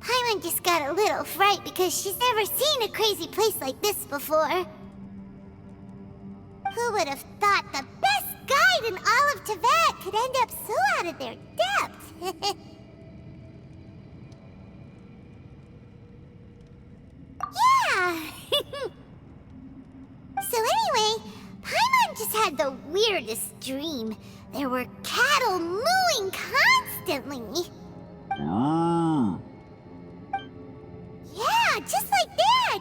Paimon just got a little fright because she's never seen a crazy place like this before. Who would have thought the best guide in all of Tibet could end up so out of their depth? Yeah! So anyway, Paimon just had the weirdest dream. There were cattle mooing constantly. Yeah, just like that!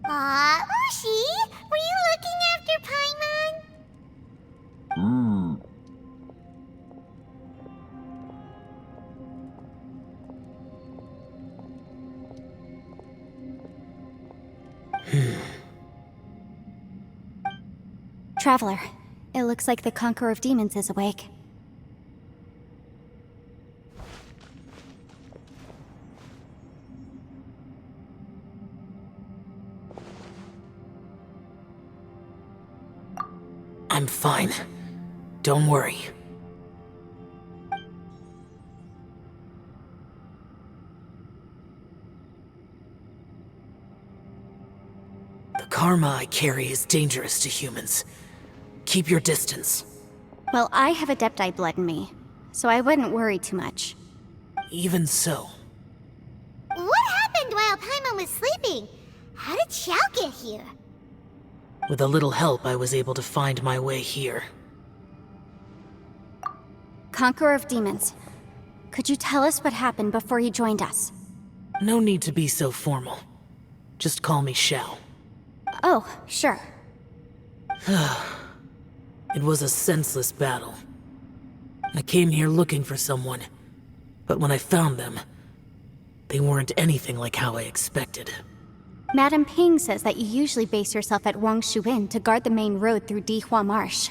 Aw, Ushi, were you looking after Paimon? Traveler, it looks like the Conqueror of Demons is awake. I'm fine. Don't worry. The karma I carry is dangerous to humans. Keep your distance. Well, I have Adepti blood in me, so I wouldn't worry too much. Even so. What happened while Paimon was sleeping? How did Xiao get here? With a little help, I was able to find my way here. Conqueror of Demons, could you tell us what happened before you joined us? No need to be so formal. Just call me Xiao. Oh, sure. It was a senseless battle. I came here looking for someone, but when I found them, they weren't anything like how I expected. Madame Ping says that you usually base yourself at Wangshuin to guard the main road through Dihua Marsh.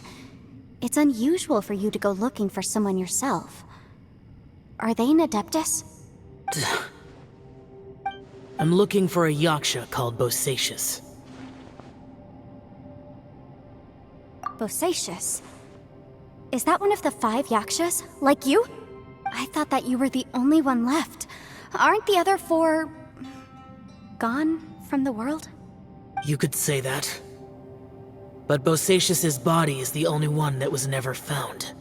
It's unusual for you to go looking for someone yourself. Are they an Adeptus? I'm looking for a Yaksha called Bosacius. Bosacius? Is that one of the 5 Yakshas, like you? I thought that you were the only one left. Aren't the other 4... gone from the world? You could say that. But Bosacius's body is the only one that was never found.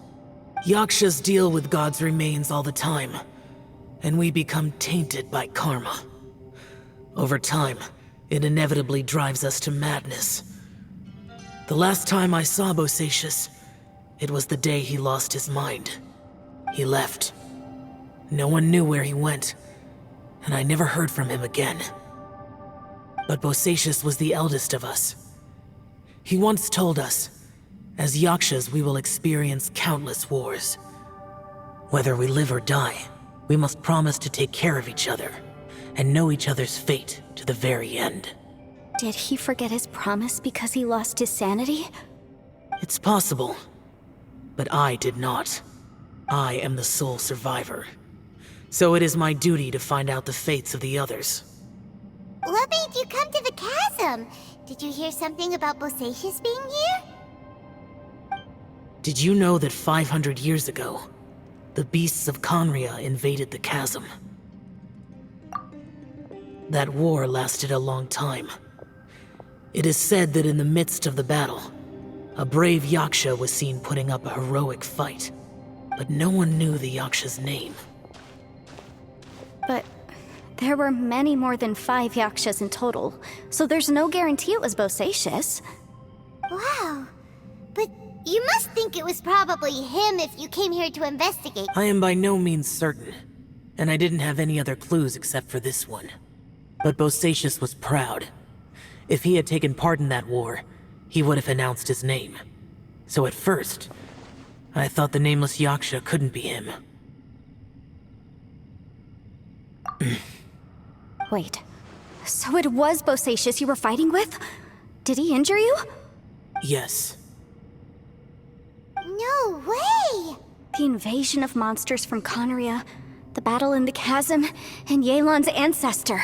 Yakshas deal with God's remains all the time, and we become tainted by karma. Over time, it inevitably drives us to madness. The last time I saw Bosacius, it was the day he lost his mind. He left. No one knew where he went, and I never heard from him again. But Bosacius was the eldest of us. He once told us, as Yakshas we will experience countless wars. Whether we live or die, we must promise to take care of each other, and know each other's fate to the very end. Did he forget his promise because he lost his sanity? It's possible, but I did not. I am the sole survivor. So it is my duty to find out the fates of the others. What made you come to the chasm? Did you hear something about Bosacius being here? Did you know that 500 years ago, the beasts of Conria invaded the chasm? That war lasted a long time. It is said that in the midst of the battle, a brave Yaksha was seen putting up a heroic fight, but no one knew the Yaksha's name. But there were many more than 5 Yakshas in total, so there's no guarantee it was Bosacius. Wow. But you must think it was probably him if you came here to investigate. I am by no means certain, and I didn't have any other clues except for this one. But Bosacius was proud. If he had taken part in that war, he would have announced his name. So at first, I thought the nameless Yaksha couldn't be him. Wait, so it was Bosacius you were fighting with? Did he injure you? Yes. No way! The invasion of monsters from Conria, the battle in the chasm, and Yelan's ancestor.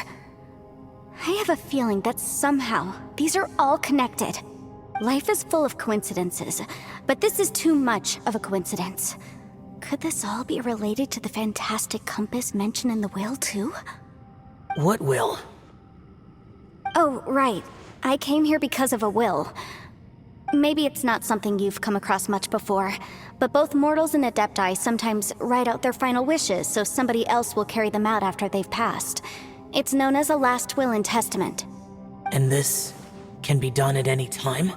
I have a feeling that somehow these are all connected. Life is full of coincidences, but this is too much of a coincidence. Could this all be related to the fantastic compass mentioned in the will, too? What will? Oh, right. I came here because of a will. Maybe it's not something you've come across much before, but both mortals and adepti sometimes write out their final wishes so somebody else will carry them out after they've passed. It's known as a last will and testament. And this can be done at any time?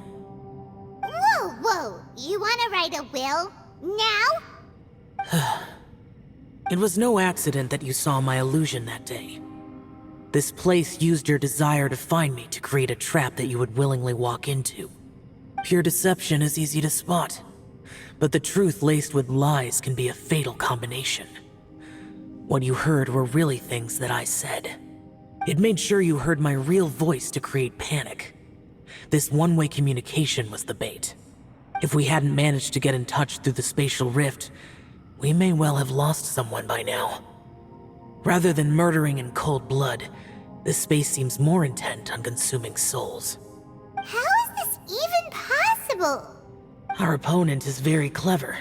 Whoa, whoa! You wanna write a will? Now? It was no accident that you saw my illusion that day. This place used your desire to find me to create a trap that you would willingly walk into. Pure deception is easy to spot, but the truth laced with lies can be a fatal combination. What you heard were really things that I said. It made sure you heard my real voice to create panic. This one-way communication was the bait. If we hadn't managed to get in touch through the spatial rift, we may well have lost someone by now. Rather than murdering in cold blood, this space seems more intent on consuming souls. How is this even possible? Our opponent is very clever.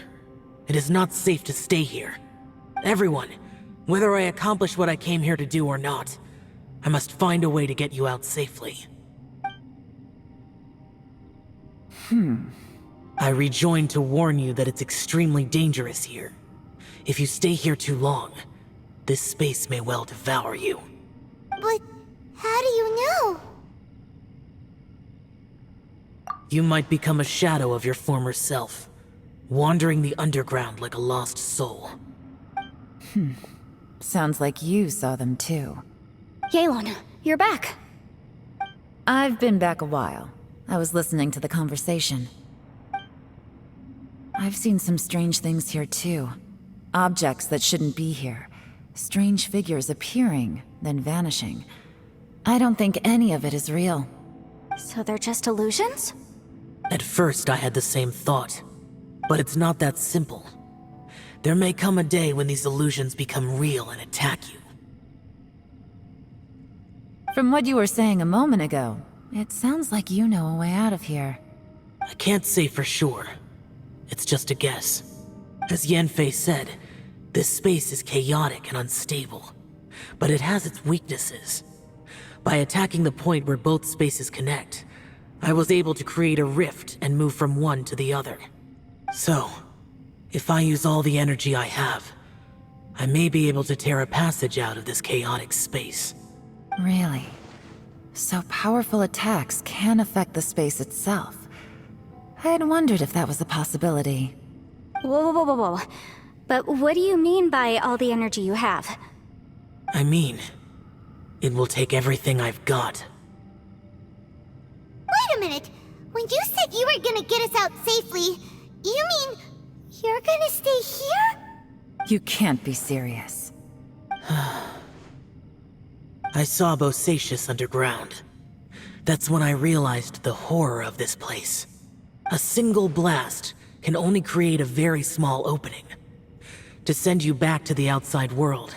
It is not safe to stay here. Everyone, whether I accomplish what I came here to do or not, I must find a way to get you out safely. I rejoined to warn you that it's extremely dangerous here. If you stay here too long, this space may well devour you. But how do you know? You might become a shadow of your former self, wandering the underground like a lost soul. Sounds like you saw them too. Yelan, you're back. I've been back a while. I was listening to the conversation. I've seen some strange things here too. Objects that shouldn't be here. Strange figures appearing, then vanishing. I don't think any of it is real. So they're just illusions? At first, I had the same thought, but it's not that simple. There may come a day when these illusions become real and attack you. From what you were saying a moment ago, it sounds like you know a way out of here. I can't say for sure. It's just a guess. As Yanfei said, this space is chaotic and unstable, but it has its weaknesses. By attacking the point where both spaces connect, I was able to create a rift and move from one to the other. So, if I use all the energy I have, I may be able to tear a passage out of this chaotic space. Really? So powerful attacks can affect the space itself. I had wondered if that was a possibility. Whoa, whoa, whoa, whoa. But what do you mean by all the energy you have? I mean, it will take everything I've got. Wait a minute! When you said you were gonna get us out safely, you mean you're gonna stay here? You can't be serious. I saw Bosacius underground. That's when I realized the horror of this place. A single blast can only create a very small opening. To send you back to the outside world,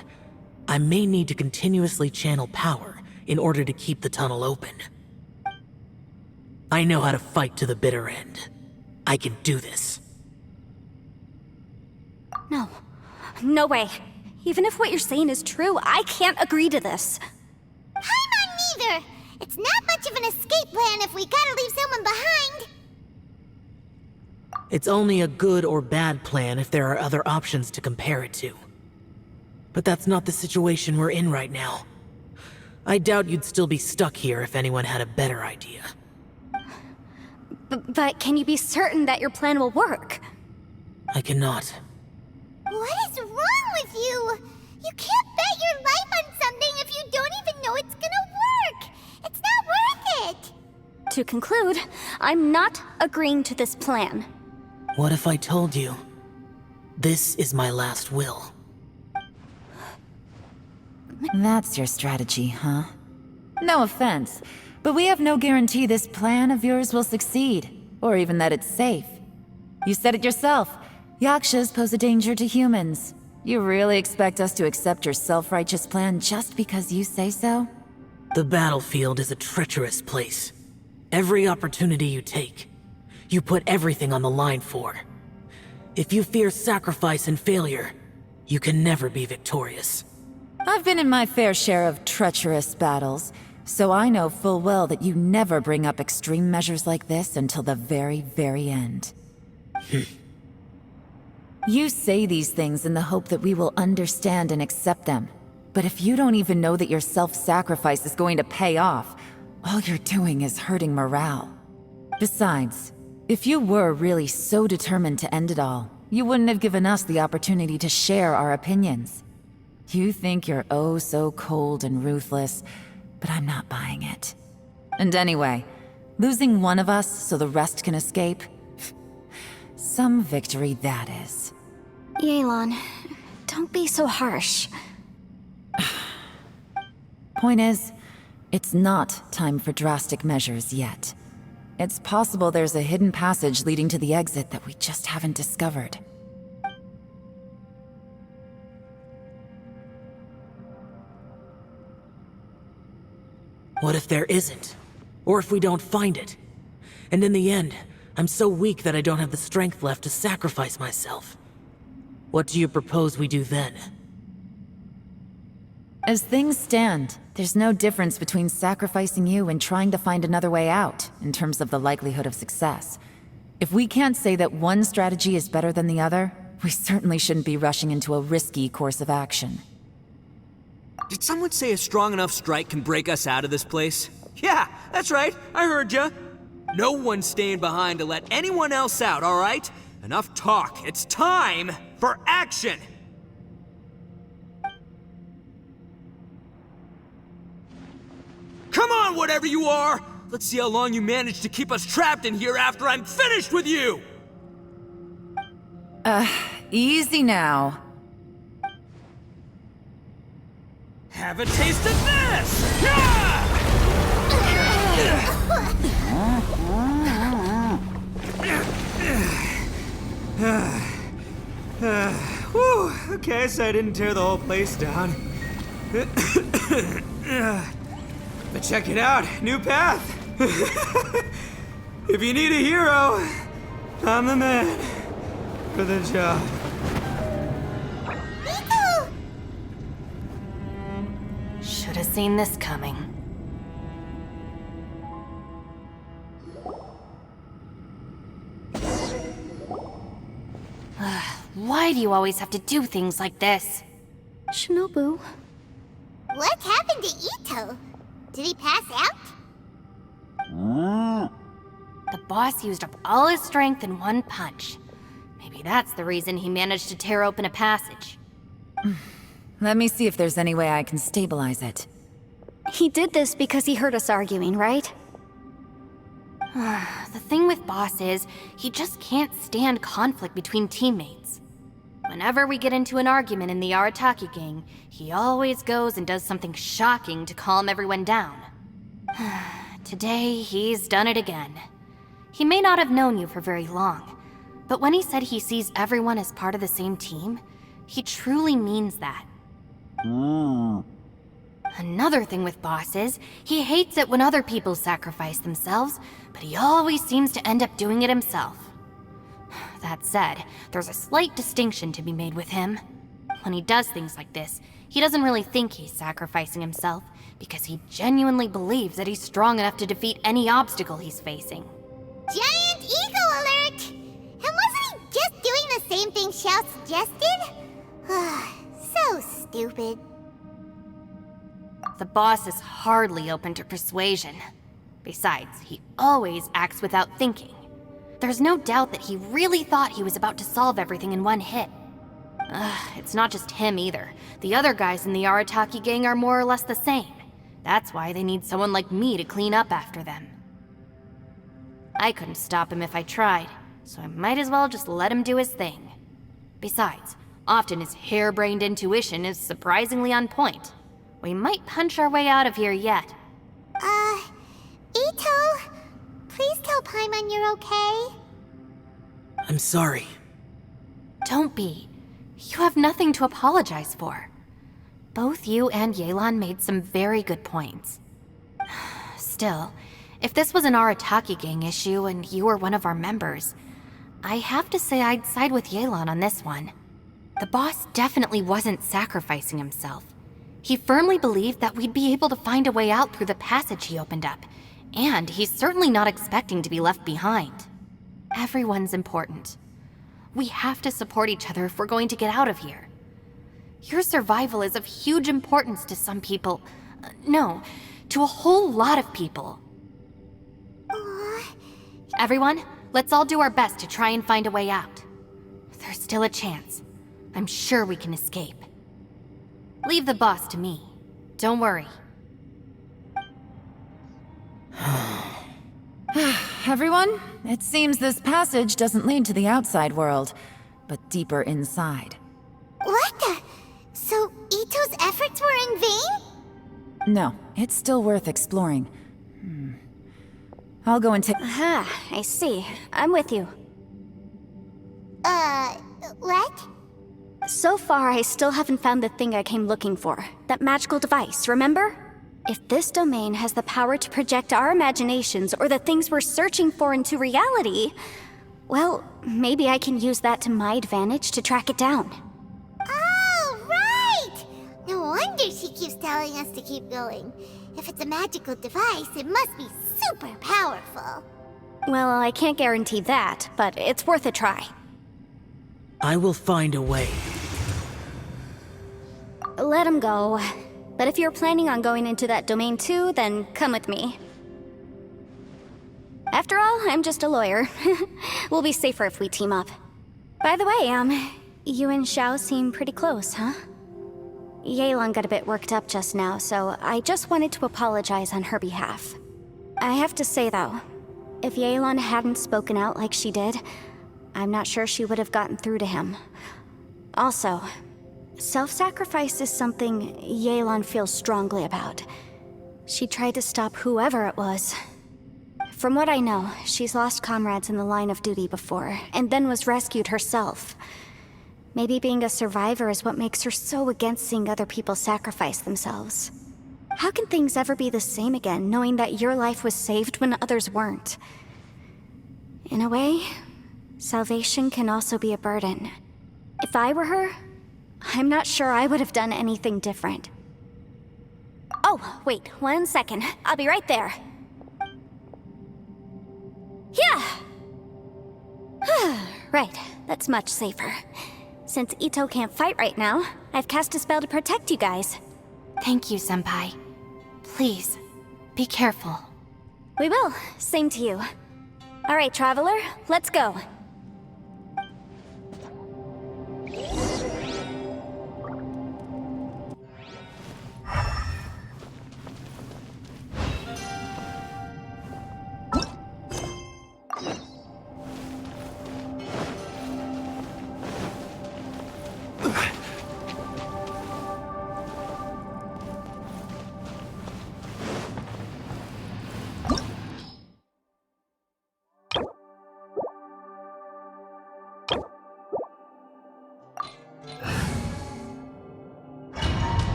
I may need to continuously channel power in order to keep the tunnel open. I know how to fight to the bitter end. I can do this. No. No way. Even if what you're saying is true, I can't agree to this. Paimon neither! It's not much of an escape plan if we gotta leave someone behind! It's only a good or bad plan if there are other options to compare it to. But that's not the situation we're in right now. I doubt you'd still be stuck here if anyone had a better idea. But can you be certain that your plan will work? I cannot. What is wrong with you? You can't bet your life on something if you don't even know it's gonna work! It's not worth it! To conclude, I'm not agreeing to this plan. What if I told you, this is my last will? That's your strategy, huh? No offense, but we have no guarantee this plan of yours will succeed, or even that it's safe. You said it yourself. Yakshas pose a danger to humans. You really expect us to accept your self-righteous plan just because you say so? The battlefield is a treacherous place. Every opportunity you take, you put everything on the line for. If you fear sacrifice and failure, you can never be victorious. I've been in my fair share of treacherous battles, so I know full well that you never bring up extreme measures like this until the very, very end. You say these things in the hope that we will understand and accept them. But if you don't even know that your self-sacrifice is going to pay off, all you're doing is hurting morale. Besides, if you were really so determined to end it all, you wouldn't have given us the opportunity to share our opinions. You think you're oh so cold and ruthless, but I'm not buying it. And anyway, losing one of us so the rest can escape? Some victory that is. Yelan, don't be so harsh. Point is, it's not time for drastic measures yet. It's possible there's a hidden passage leading to the exit that we just haven't discovered. What if there isn't? Or if we don't find it? And in the end, I'm so weak that I don't have the strength left to sacrifice myself. What do you propose we do then? As things stand, there's no difference between sacrificing you and trying to find another way out, in terms of the likelihood of success. If we can't say that one strategy is better than the other, we certainly shouldn't be rushing into a risky course of action. Did someone say a strong enough strike can break us out of this place? Yeah, that's right, I heard ya. No one's staying behind to let anyone else out, alright? Enough talk, it's time for action! Come on, whatever you are! Let's see how long you manage to keep us trapped in here after I'm finished with you! Easy now. Have a taste of this! Yeah! Whew, okay, so I didn't tear the whole place down. But check it out, new path! If you need a hero, I'm the man for the job. Nico! Should have seen this coming. Why do you always have to do things like this? Shinobu, What happened to Ito? Did he pass out? The boss used up all his strength in one punch. Maybe that's the reason he managed to tear open a passage. Let me see if there's any way I can stabilize it. he did this because he heard us arguing, right? The thing with Boss is, he just can't stand conflict between teammates. Whenever we get into an argument in the Arataki gang, he always goes and does something shocking to calm everyone down. Today, he's done it again. He may not have known you for very long, but when he said he sees everyone as part of the same team, he truly means that. Another thing with Boss is, he hates it when other people sacrifice themselves, but he always seems to end up doing it himself. That said, there's a slight distinction to be made with him. When he does things like this, he doesn't really think he's sacrificing himself, because he genuinely believes that he's strong enough to defeat any obstacle he's facing. Giant ego alert! And wasn't he just doing the same thing Xiao suggested? So stupid. The boss is hardly open to persuasion. Besides, he always acts without thinking. There's no doubt that he really thought he was about to solve everything in one hit. It's not just him either. The other guys in the Arataki gang are more or less the same. That's why they need someone like me to clean up after them. I couldn't stop him if I tried, so I might as well just let him do his thing. Besides, often his harebrained intuition is surprisingly on point. We might punch our way out of here yet. Ito, please tell Paimon you're okay. I'm sorry. Don't be. You have nothing to apologize for. Both you and Yelan made some very good points. Still, if this was an Arataki gang issue and you were one of our members, I have to say I'd side with Yelan on this one. The boss definitely wasn't sacrificing himself. He firmly believed that we'd be able to find a way out through the passage he opened up, and he's certainly not expecting to be left behind. Everyone's important. We have to support each other if we're going to get out of here. Your survival is of huge importance to some people. No, to a whole lot of people. Everyone, let's all do our best to try and find a way out. There's still a chance. I'm sure we can escape. Leave the boss to me. Don't worry. Everyone, it seems this passage doesn't lead to the outside world, but deeper inside. What the? So Ito's efforts were in vain? No, it's still worth exploring. I'll go and take... Ah, I see. I'm with you. What? So far, I still haven't found the thing I came looking for. That magical device, remember? If this domain has the power to project our imaginations or the things we're searching for into reality, well, maybe I can use that to my advantage to track it down. Oh, right! No wonder she keeps telling us to keep going. If it's a magical device, it must be super powerful. Well, I can't guarantee that, but it's worth a try. I will find a way. Let him go. But if you're planning on going into that domain too, then come with me. After all, I'm just a lawyer. We'll be safer if we team up. By the way, you and Xiao seem pretty close, huh? Yelan got a bit worked up just now, so I just wanted to apologize on her behalf. I have to say though, if Yelan hadn't spoken out like she did, I'm not sure she would have gotten through to him. Also, self-sacrifice is something Yelan feels strongly about. She tried to stop whoever it was. From what I know, she's lost comrades in the line of duty before, and then was rescued herself. Maybe being a survivor is what makes her so against seeing other people sacrifice themselves. How can things ever be the same again, knowing that your life was saved when others weren't? In a way, salvation can also be a burden. If I were her, I'm not sure I would have done anything different. Oh, wait, 1 second. I'll be right there. Yeah! Right, that's much safer. Since Ito can't fight right now, I've cast a spell to protect you guys. Thank you, Senpai. Please, be careful. We will. Same to you. All right, Traveler, let's go.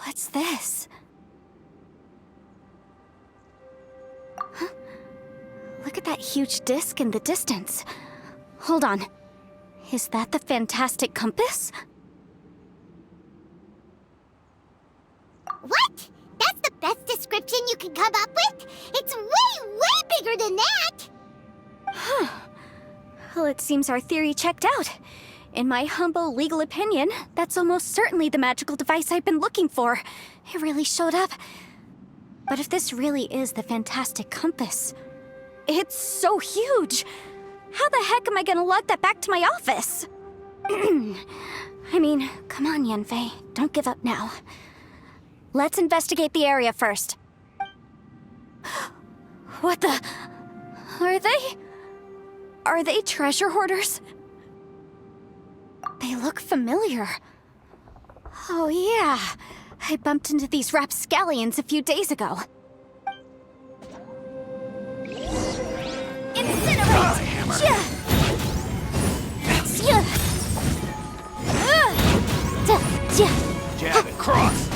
What's this? Huh? Look at that huge disc in the distance. Hold on. Is that the fantastic compass? What? That's the best description you can come up with? It's way, way bigger than that! Huh. Well, it seems our theory checked out. In my humble legal opinion, that's almost certainly the magical device I've been looking for. It really showed up. But if this really is the fantastic compass, it's so huge! How the heck am I gonna lug that back to my office? I mean, come on, Yanfei. Don't give up now. Let's investigate the area first. What the... Are they treasure hoarders? They look familiar. Oh yeah, I bumped into these rapscallions a few days ago. Incinerate! Yeah. Jab it, cross.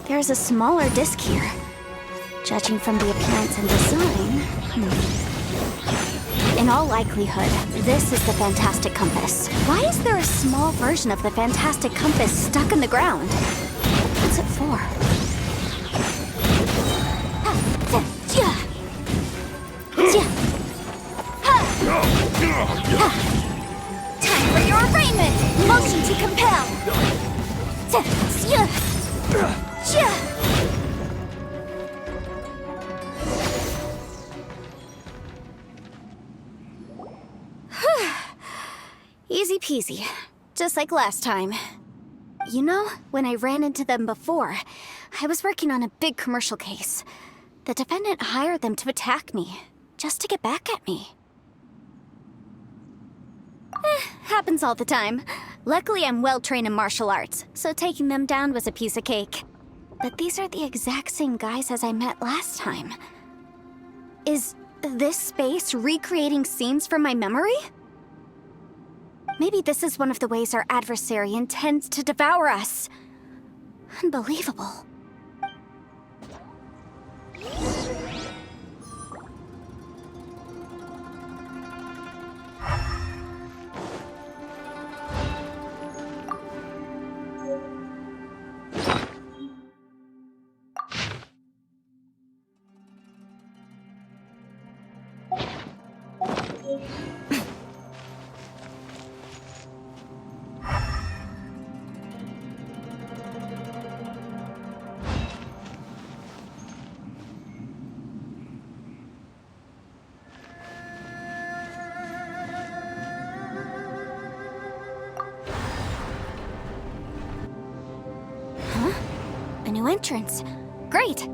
There's a smaller disc here. Judging from the appearance and design... In all likelihood, this is the Fantastic Compass. Why is there a small version of the Fantastic Compass stuck in the ground? What's it for? Time for your arraignment! Motion to compel! Easy peasy. Just like last time. You know, when I ran into them before, I was working on a big commercial case. The defendant hired them to attack me, just to get back at me. Happens all the time. Luckily, I'm well-trained in martial arts, so taking them down was a piece of cake. But these are the exact same guys as I met last time. Is this space recreating scenes from my memory? Maybe this is one of the ways our adversary intends to devour us. Unbelievable. A new entrance. Great!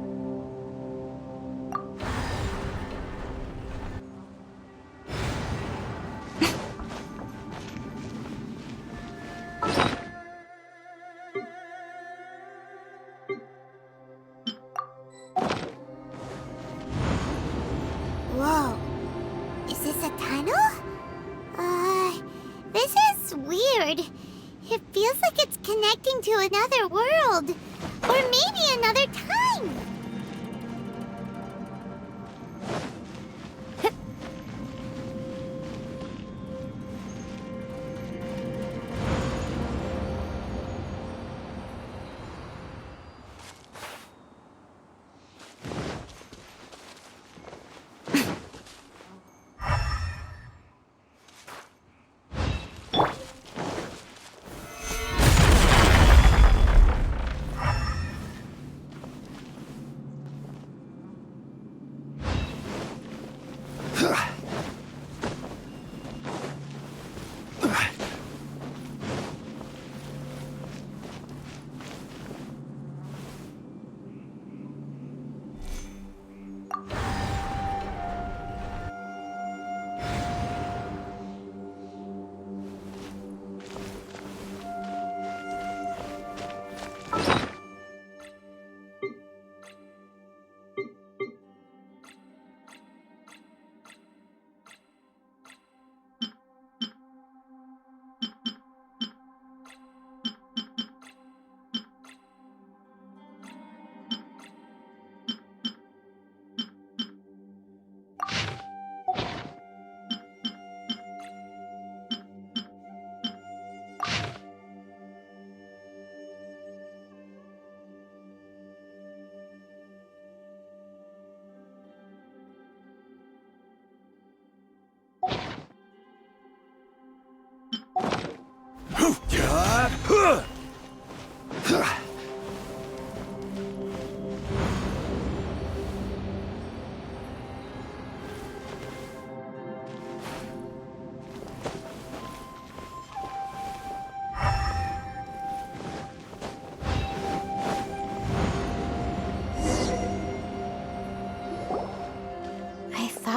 Whoa. Is this a tunnel? This is weird. It feels like it's connecting to another world. Or maybe another time.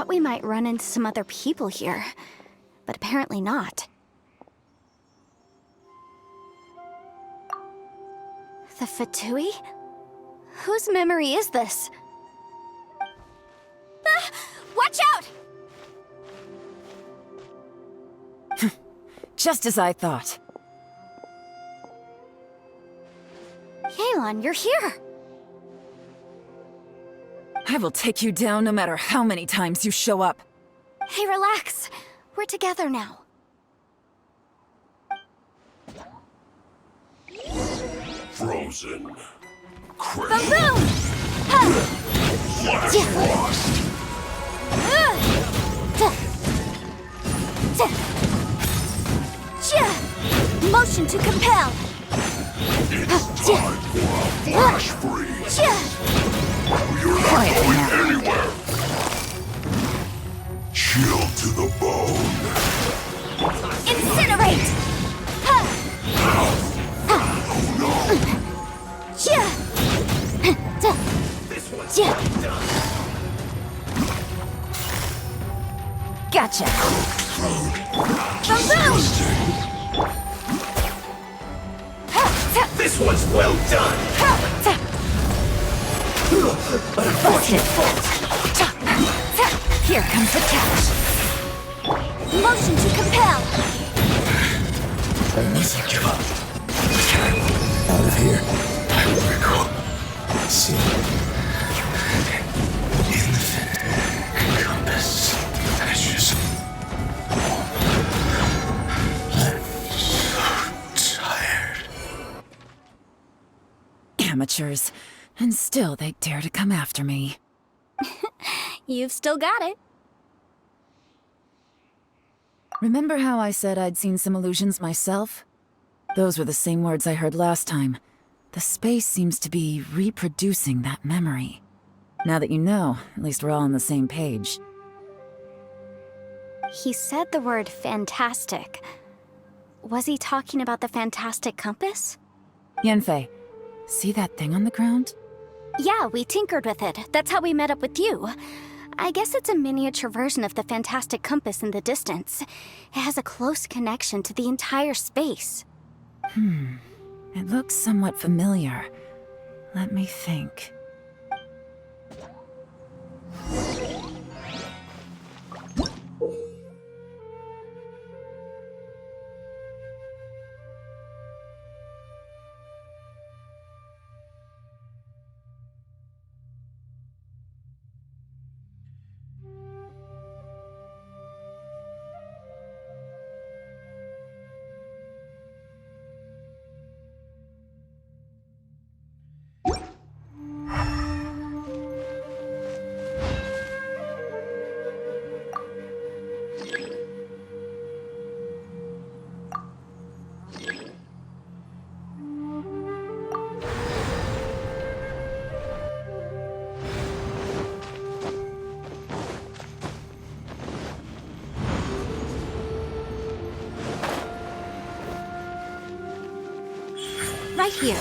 We might run into some other people here, but apparently not. The Fatui? Whose memory is this? Ah! Watch out! Just as I thought. Yelan, you're here! I will take you down no matter how many times you show up. Hey, relax. We're together now. Frozen. Crit. Boom! Flash Frost. Motion to compel. It's time for a flash freeze. You're not Quiet going now. anywhere. Chill to the bone. Incinerate! Gotcha. This one's well done. Busted. Here comes the catch. Motion to compel. I mustn't give up. Out of here, I will recall. See, infinite compass measures. I'm so tired. Amateurs. And still they dare to come after me. You've still got it. Remember how I said I'd seen some illusions myself? Those were the same words I heard last time. The space seems to be reproducing that memory. Now that you know, at least we're all on the same page. He said the word fantastic. Was he talking about the fantastic compass? Yanfei, see that thing on the ground? Yeah, we tinkered with it. That's how we met up with you. I guess it's a miniature version of the fantastic compass in the distance. It has a close connection to the entire space. It looks somewhat familiar. Let me think. Right here.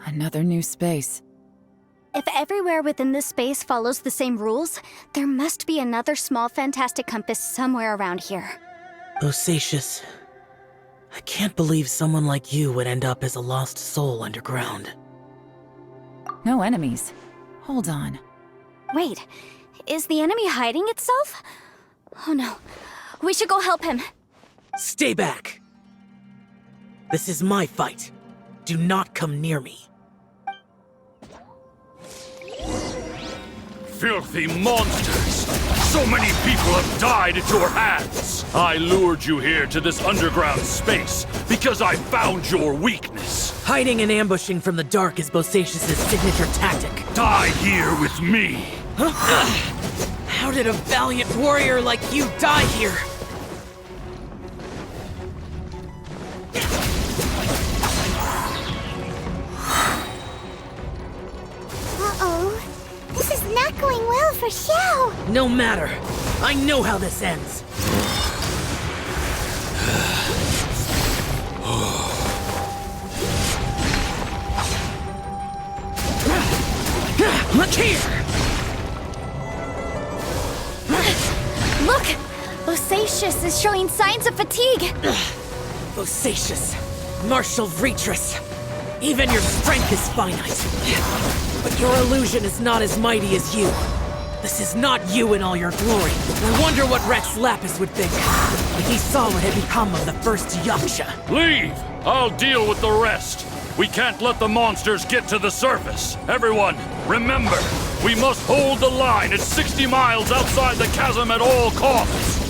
Another new space. If everywhere within this space follows the same rules, there must be another small fantastic compass somewhere around here. Bosacius, I can't believe someone like you would end up as a lost soul underground. No enemies. Hold on. Wait, is the enemy hiding itself? Oh no, we should go help him. Stay back! This is my fight. Do not come near me. Filthy monsters! So many people have died at your hands! I lured you here to this underground space because I found your weakness. Hiding and ambushing from the dark is Bosacius' signature tactic. Die here with me! How did a valiant warrior like you die here? Uh-oh. This is not going well for Xiao. No matter. I know how this ends. Look here! Look! Bosacius is showing signs of fatigue. Bosacius, martial Vitris. Even your strength is finite. But your illusion is not as mighty as you. This is not you in all your glory. I wonder what Rex Lapis would think if he saw what had become of the first Yaksha. Leave! I'll deal with the rest. We can't let the monsters get to the surface. Everyone, remember, we must hold the line at 60 miles outside the chasm at all costs.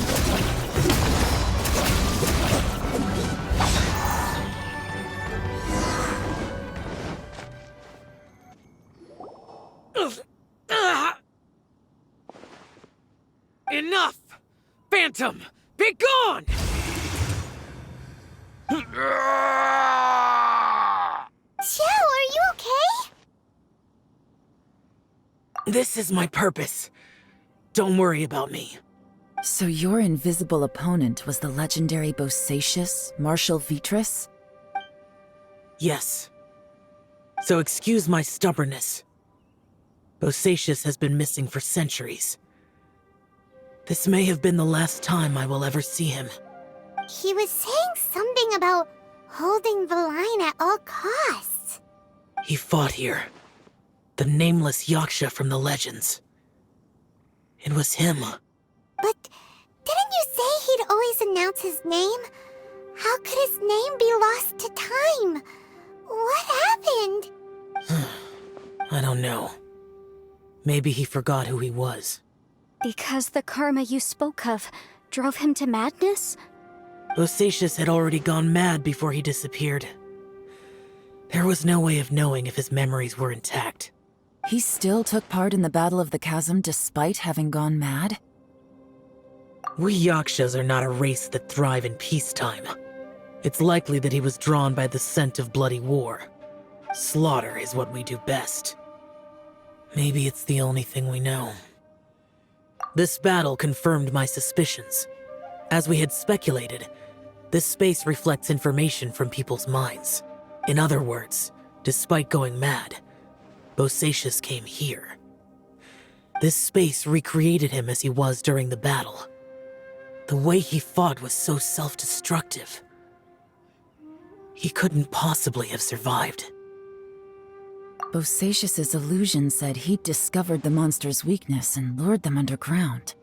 Enough! Phantom, be gone! Xiao, are you okay? This is my purpose. Don't worry about me. So your invisible opponent was the legendary Bosacius, Martial Vitris? Yes. So excuse my stubbornness. Bosacius has been missing for centuries. This may have been the last time I will ever see him. He was saying something about holding the line at all costs. He fought here. The nameless Yaksha from the legends. It was him. But didn't you say he'd always announce his name? How could his name be lost to time? What happened? I don't know. Maybe he forgot who he was. Because the karma you spoke of drove him to madness? Bosacius had already gone mad before he disappeared. There was no way of knowing if his memories were intact. He still took part in the Battle of the Chasm despite having gone mad? We Yakshas are not a race that thrive in peacetime. It's likely that he was drawn by the scent of bloody war. Slaughter is what we do best. Maybe it's the only thing we know. This battle confirmed my suspicions. As we had speculated, this space reflects information from people's minds. In other words, despite going mad, Bosacius came here. This space recreated him as he was during the battle. The way he fought was so self-destructive. He couldn't possibly have survived. Bosacius's illusion said he'd discovered the monster's weakness and lured them underground.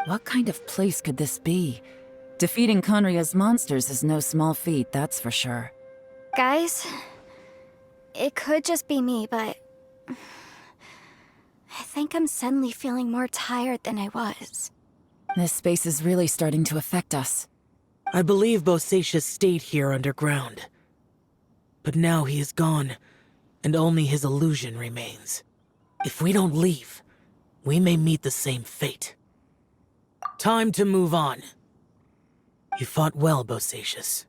What kind of place could this be? Defeating Conria's monsters is no small feat, that's for sure. Guys, it could just be me, but I think I'm suddenly feeling more tired than I was. This space is really starting to affect us. I believe Bosacius stayed here underground. But now he is gone, and only his illusion remains. If we don't leave, we may meet the same fate. Time to move on. You fought well, Bosacius.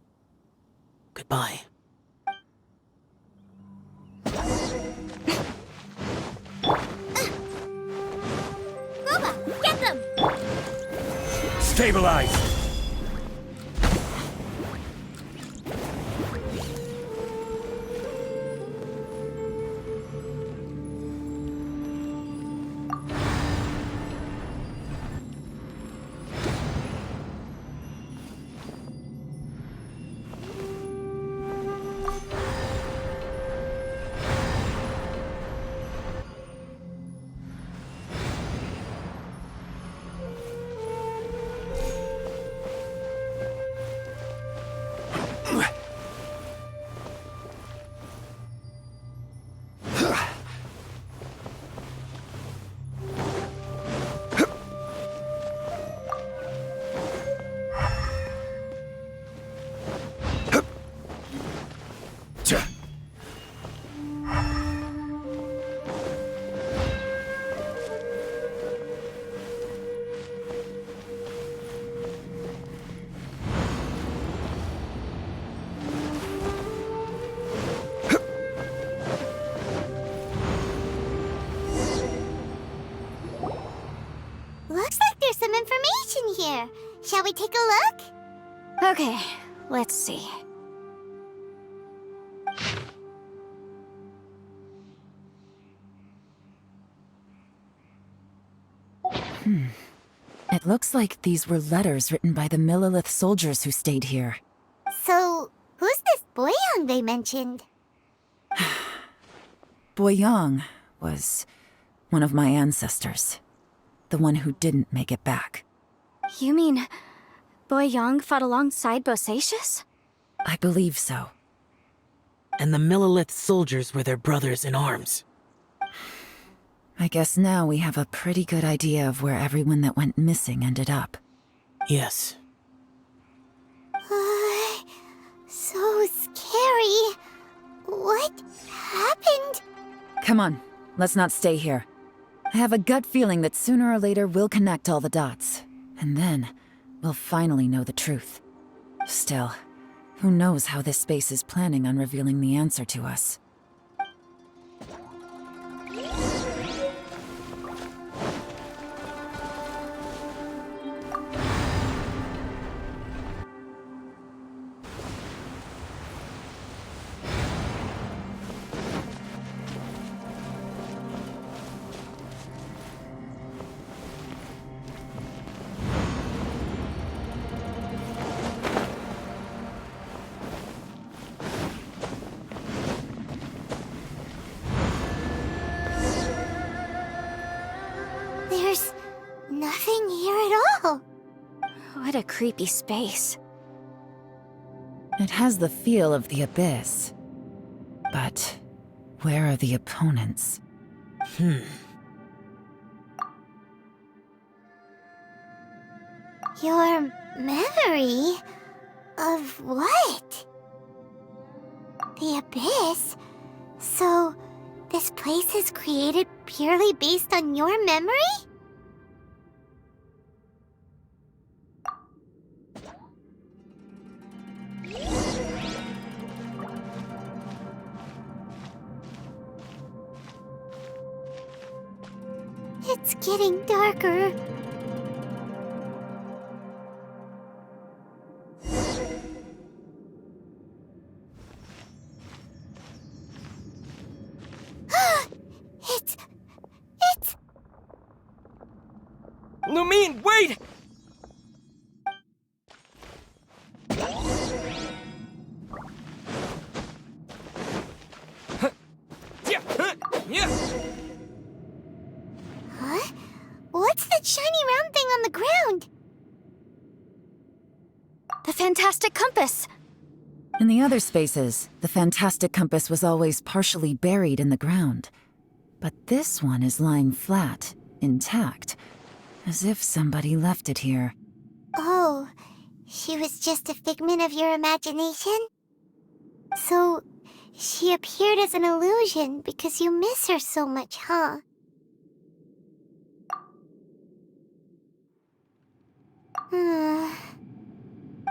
Goodbye. Roma, get them! Stabilize! Looks like there's some information here. Shall we take a look? Okay, let's see. It looks like these were letters written by the Millilith soldiers who stayed here. So, who's this Boyang they mentioned? Boyang was one of my ancestors. The one who didn't make it back. You mean Boyang fought alongside Bosacius? I believe so. And the Millilith soldiers were their brothers in arms. I guess now we have a pretty good idea of where everyone that went missing ended up. Yes. So scary. What happened? Come on, let's not stay here. I have a gut feeling that sooner or later we'll connect all the dots. And then, we'll finally know the truth. Still, who knows how this space is planning on revealing the answer to us. There's nothing here at all. What a creepy space. It has the feel of the abyss. But where are the opponents? Your memory of what? The abyss? So, this place is created purely based on your memory? It's getting darker. It's... Lumine, wait! Huh? What's that shiny round thing on the ground? The fantastic compass! In the other spaces, the fantastic compass was always partially buried in the ground. But this one is lying flat, intact. As if somebody left it here. Oh, she was just a figment of your imagination? So, she appeared as an illusion because you miss her so much, huh?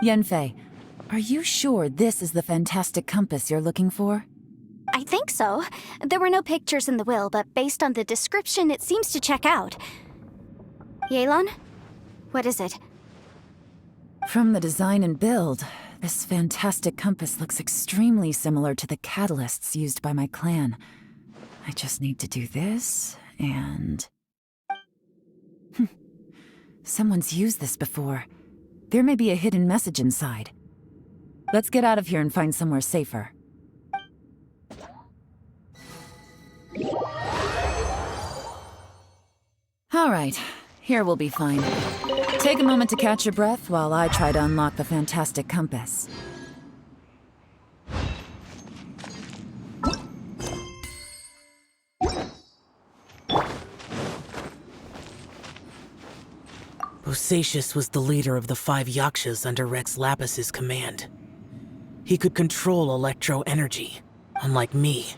Yanfei, are you sure this is the fantastic compass you're looking for? I think so. There were no pictures in the will, but based on the description, it seems to check out. Yelan? What is it? From the design and build, this fantastic compass looks extremely similar to the catalysts used by my clan. I just need to do this, and... Someone's used this before. There may be a hidden message inside. Let's get out of here and find somewhere safer. All right, here we'll be fine. Take a moment to catch your breath while I try to unlock the fantastic compass. Bosacius was the leader of the 5 Yakshas under Rex Lapis's command. He could control electro-energy. Unlike me,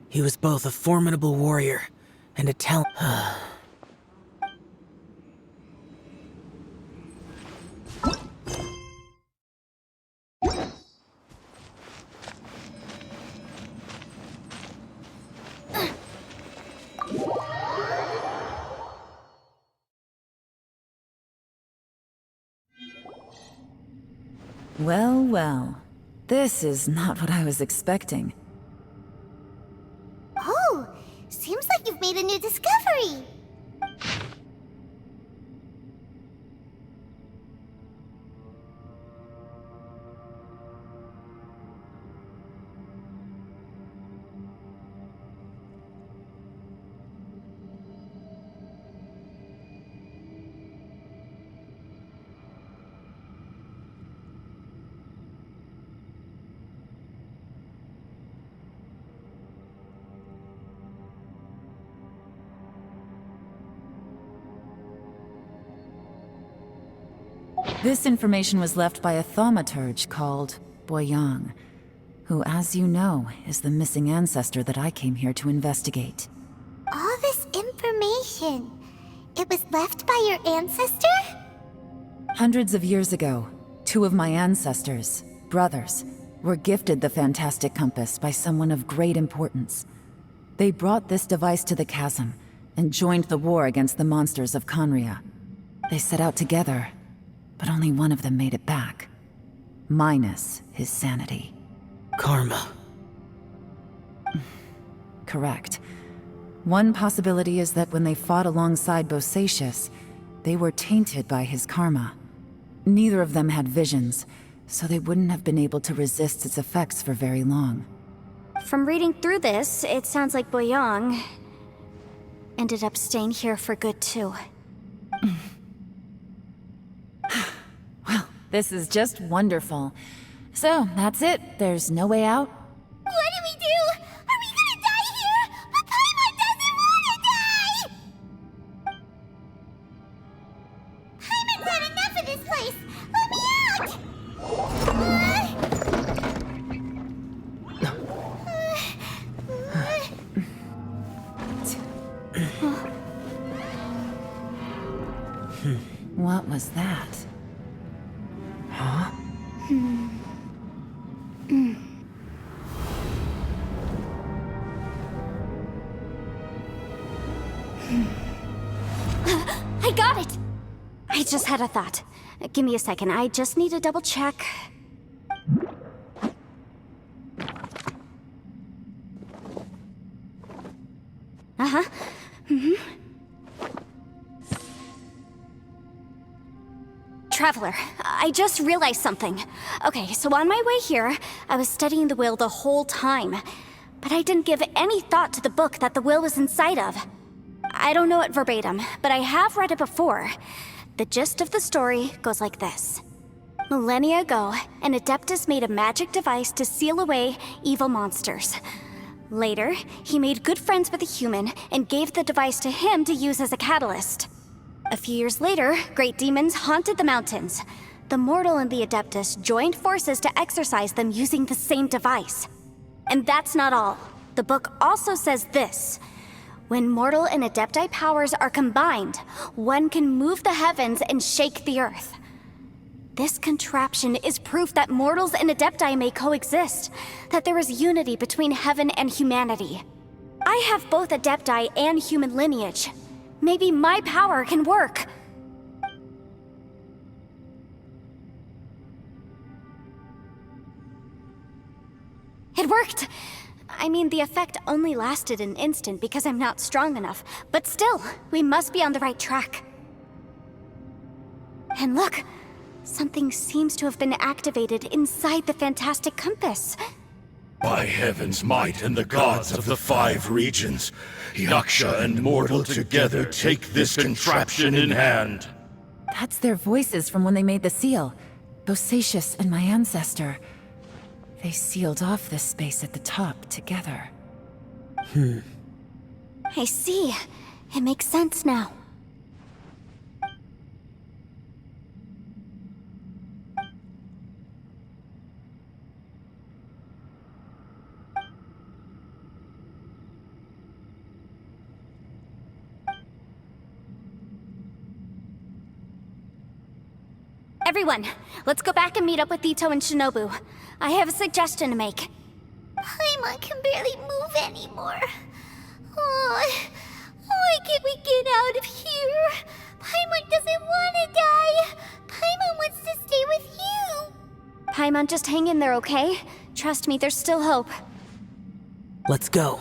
he was both a formidable warrior and a talent. Well, well. This is not what I was expecting. Oh, seems like you've made a new discovery. This information was left by a thaumaturge called Boyang, who, as you know, is the missing ancestor that I came here to investigate. All this information, it was left by your ancestor? Hundreds of years ago, 2 of my ancestors, brothers, were gifted the fantastic compass by someone of great importance. They brought this device to the chasm and joined the war against the monsters of Conria. They set out together, but only one of them made it back. Minus his sanity. Karma. Correct. One possibility is that when they fought alongside Bosacius, they were tainted by his karma. Neither of them had visions, so they wouldn't have been able to resist its effects for very long. From reading through this, it sounds like Boyang ended up staying here for good too. Well, this is just wonderful. So, that's it. There's no way out? What do we do? Are we gonna die here? But Paimon doesn't wanna die! Paimon's had enough of this place! Let me out! What was that? Huh? I got it! I just had a thought. Give me a second, I just need to double check. Uh-huh. Traveler, I just realized something. Okay, so on my way here, I was studying the will the whole time. But I didn't give any thought to the book that the will was inside of. I don't know it verbatim, but I have read it before. The gist of the story goes like this. Millennia ago, an Adeptus made a magic device to seal away evil monsters. Later, he made good friends with a human and gave the device to him to use as a catalyst. A few years later, great demons haunted the mountains. The mortal and the Adeptus joined forces to exorcise them using the same device. And that's not all. The book also says this. When mortal and Adepti powers are combined, one can move the heavens and shake the earth. This contraption is proof that mortals and Adepti may coexist, that there is unity between heaven and humanity. I have both Adepti and human lineage. Maybe my power can work. It worked! I mean, the effect only lasted an instant because I'm not strong enough, but still, we must be on the right track. And look, something seems to have been activated inside the fantastic compass. By heaven's might and the gods of the 5 regions, Yaksha and mortal together take this contraption in hand. That's their voices from when they made the seal. Bosacius and my ancestor. They sealed off this space at the top together. I see. It makes sense now. Everyone, let's go back and meet up with Ito and Shinobu. I have a suggestion to make. Paimon can barely move anymore. Oh, why can't we get out of here? Paimon doesn't want to die. Paimon wants to stay with you. Paimon, just hang in there, okay? Trust me, there's still hope. Let's go.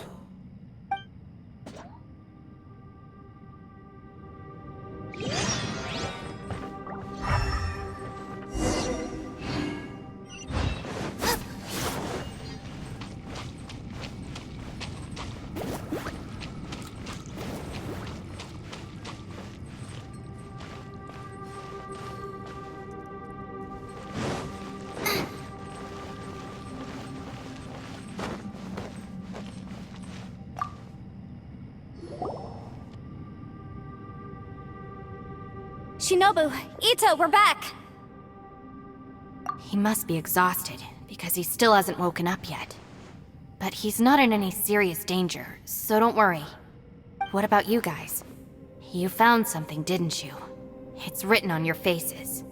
Shinobu, Ito, we're back! He must be exhausted, because he still hasn't woken up yet. But he's not in any serious danger, so don't worry. What about you guys? You found something, didn't you? It's written on your faces.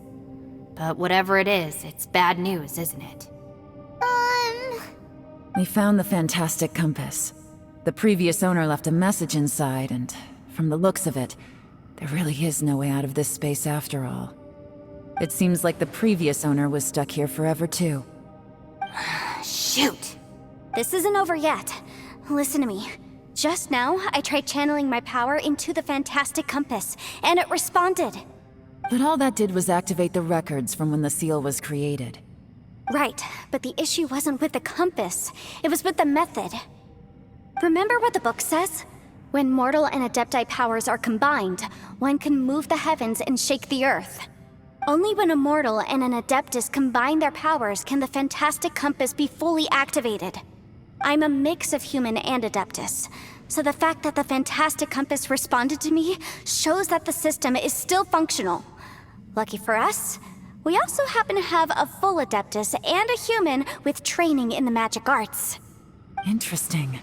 But whatever it is, it's bad news, isn't it? We found the fantastic compass. The previous owner left a message inside, and from the looks of it, there really is no way out of this space after all. It seems like the previous owner was stuck here forever too. Shoot! This isn't over yet. Listen to me. Just now, I tried channeling my power into the fantastic compass, and it responded. But all that did was activate the records from when the seal was created. Right, but the issue wasn't with the compass. It was with the method. Remember what the book says? When mortal and Adepti powers are combined, one can move the heavens and shake the earth. Only when a mortal and an Adeptus combine their powers can the fantastic compass be fully activated. I'm a mix of human and Adeptus, so the fact that the fantastic compass responded to me shows that the system is still functional. Lucky for us, we also happen to have a full Adeptus and a human with training in the magic arts. Interesting.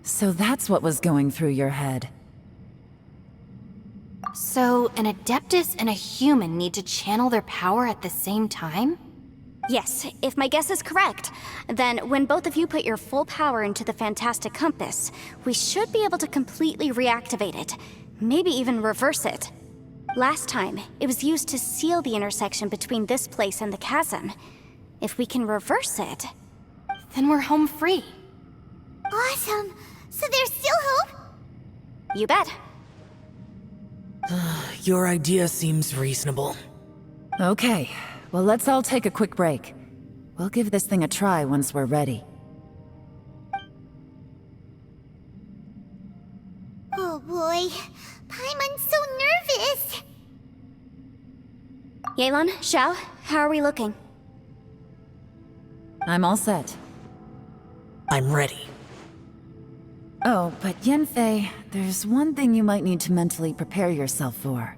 So that's what was going through your head. So, an Adeptus and a human need to channel their power at the same time? Yes, if my guess is correct, then when both of you put your full power into the fantastic compass, we should be able to completely reactivate it, maybe even reverse it. Last time, it was used to seal the intersection between this place and the chasm. If we can reverse it, Then we're home free. Awesome. So there's still hope? you bet. Your idea seems reasonable. Okay, well let's all take a quick break. We'll give this thing a try once we're ready. Oh boy. Paimon's so nervous. Yelan, Xiao, how are we looking? I'm all set. I'm ready. Oh, but Yanfei, there's one thing you might need to mentally prepare yourself for.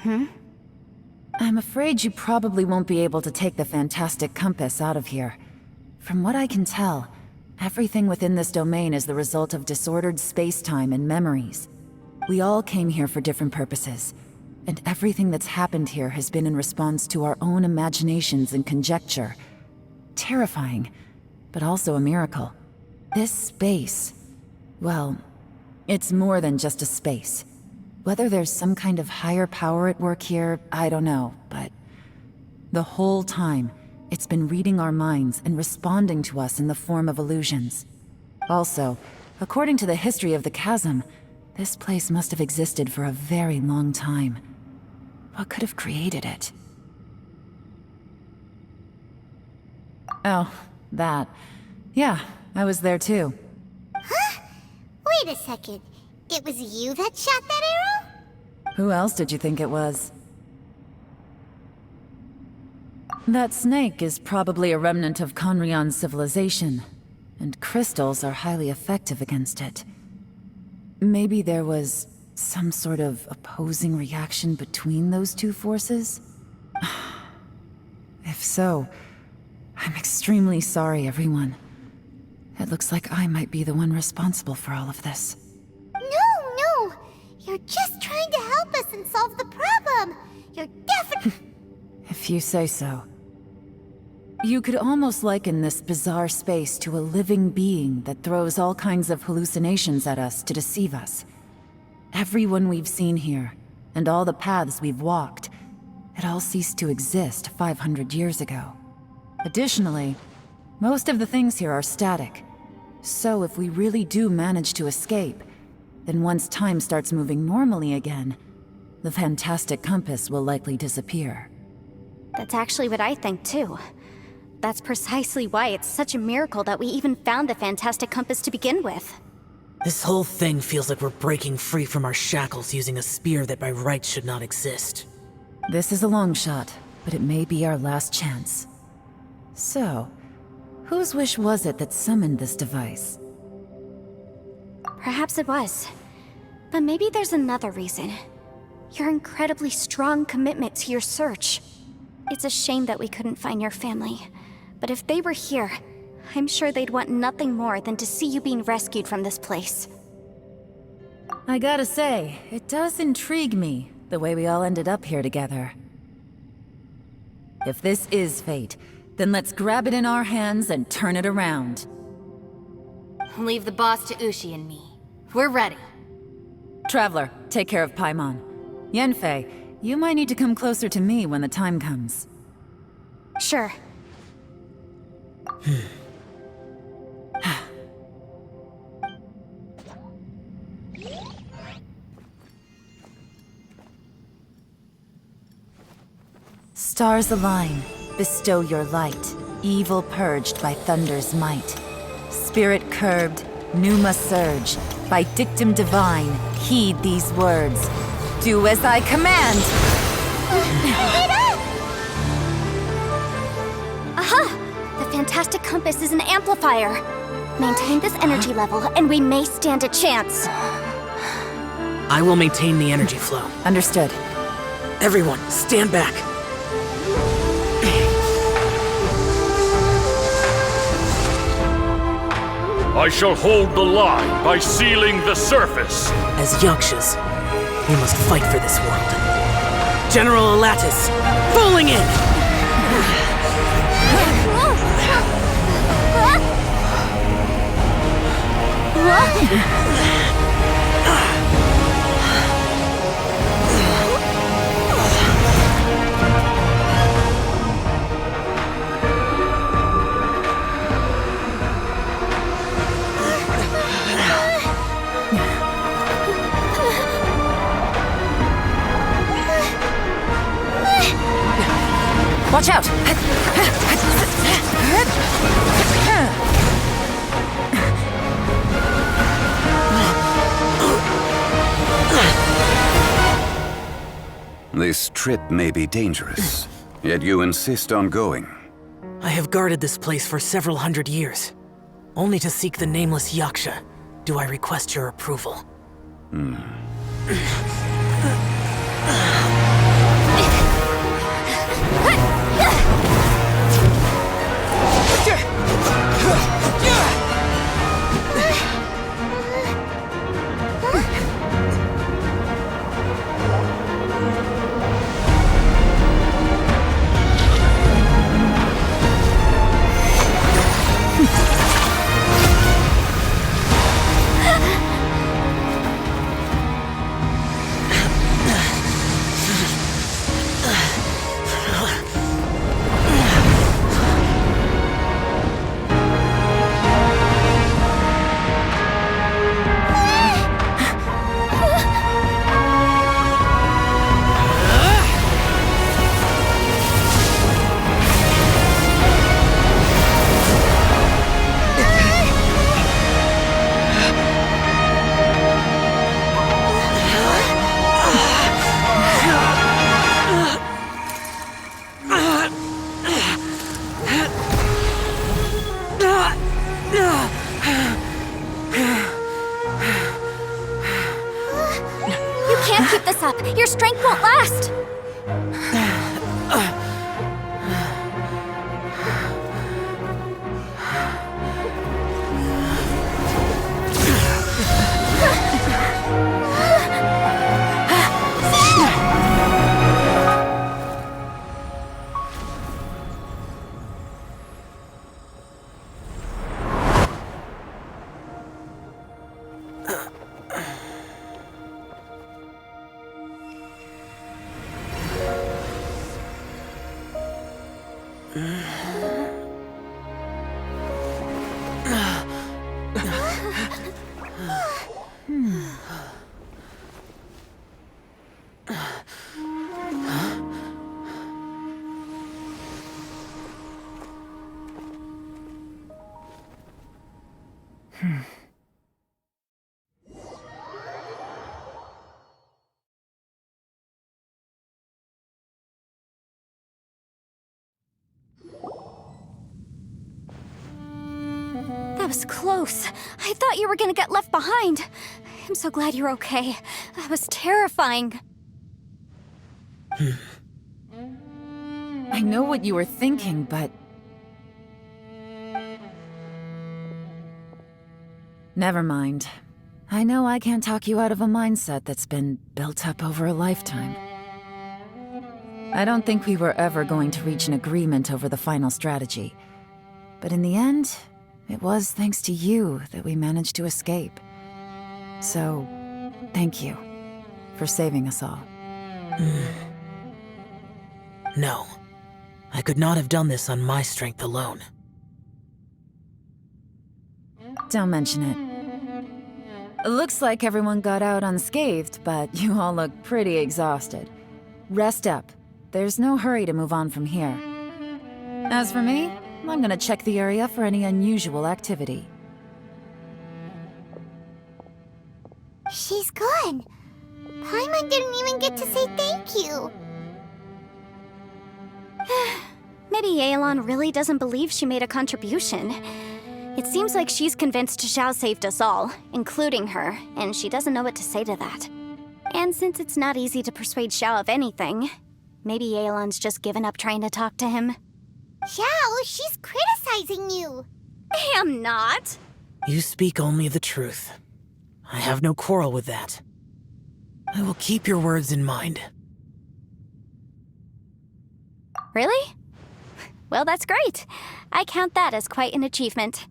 I'm afraid you probably won't be able to take the fantastic compass out of here. From what I can tell, everything within this domain is the result of disordered space-time and memories. We all came here for different purposes, and everything that's happened here has been in response to our own imaginations and conjecture. Terrifying, but also a miracle. This space, well, it's more than just a space. Whether there's some kind of higher power at work here, I don't know, but the whole time, it's been reading our minds and responding to us in the form of illusions. Also, according to the history of the chasm, this place must have existed for a very long time. What could have created it? Oh, that. Yeah, I was there too. Huh? Wait a second. It was you that shot that arrow? Who else did you think it was? That snake is probably a remnant of Conrion's civilization, and crystals are highly effective against it. Maybe there was some sort of opposing reaction between those two forces? If so, I'm extremely sorry, everyone. It looks like I might be the one responsible for all of this. No! You're just trying to help us and solve the problem! You're definitely... If you say so. You could almost liken this bizarre space to a living being that throws all kinds of hallucinations at us to deceive us. Everyone we've seen here, and all the paths we've walked, it all ceased to exist 500 years ago. Additionally, most of the things here are static. So if we really do manage to escape, then once time starts moving normally again, the fantastic compass will likely disappear. That's actually what I think too. That's precisely why it's such a miracle that we even found the fantastic compass to begin with. This whole thing feels like we're breaking free from our shackles using a spear that by rights should not exist. This is a long shot, but it may be our last chance. So, whose wish was it that summoned this device? Perhaps it was. But maybe there's another reason. Your incredibly strong commitment to your search. It's a shame that we couldn't find your family. But if they were here, I'm sure they'd want nothing more than to see you being rescued from this place. I gotta say, it does intrigue me, the way we all ended up here together. If this is fate, then let's grab it in our hands and turn it around. Leave the boss to Ushi and me. We're ready. Traveler, take care of Paimon. Yanfei, you might need to come closer to me when the time comes. Sure. Stars align, bestow your light, evil purged by thunder's might. Spirit curbed, pneuma surge, by dictum divine, heed these words. Do as I command! Aha! The fantastic compass is an amplifier. Maintain this energy level, and we may stand a chance. I will maintain the energy flow. Understood. Everyone, stand back. I shall hold the line by sealing the surface. As Yakshas, we must fight for this world. General Alatus, falling in! Watch out! This trip may be dangerous, yet you insist on going. I have guarded this place for several hundred years. Only to seek the nameless Yaksha do I request your approval. strength won't last! That was close. I thought you were gonna get left behind. I'm so glad you're okay. That was terrifying. I know what you were thinking, but... Never mind. I know I can't talk you out of a mindset that's been built up over a lifetime. I don't think we were ever going to reach an agreement over the final strategy. But in the end, it was thanks to you that we managed to escape. So, thank you for saving us all. No. I could not have done this on my strength alone. Don't mention it. It looks like everyone got out unscathed, but you all look pretty exhausted. Rest up. There's no hurry to move on from here. As for me, I'm gonna check the area for any unusual activity. She's gone. Paimon didn't even get to say thank you. Maybe Yelan really doesn't believe she made a contribution. It seems like she's convinced Xiao saved us all, including her, and she doesn't know what to say to that. And since it's not easy to persuade Xiao of anything, maybe Yelan's just given up trying to talk to him. Xiao, she's criticizing you. I am not. You speak only the truth. I have no quarrel with that. I will keep your words in mind. Really? Well, that's great. I count that as quite an achievement.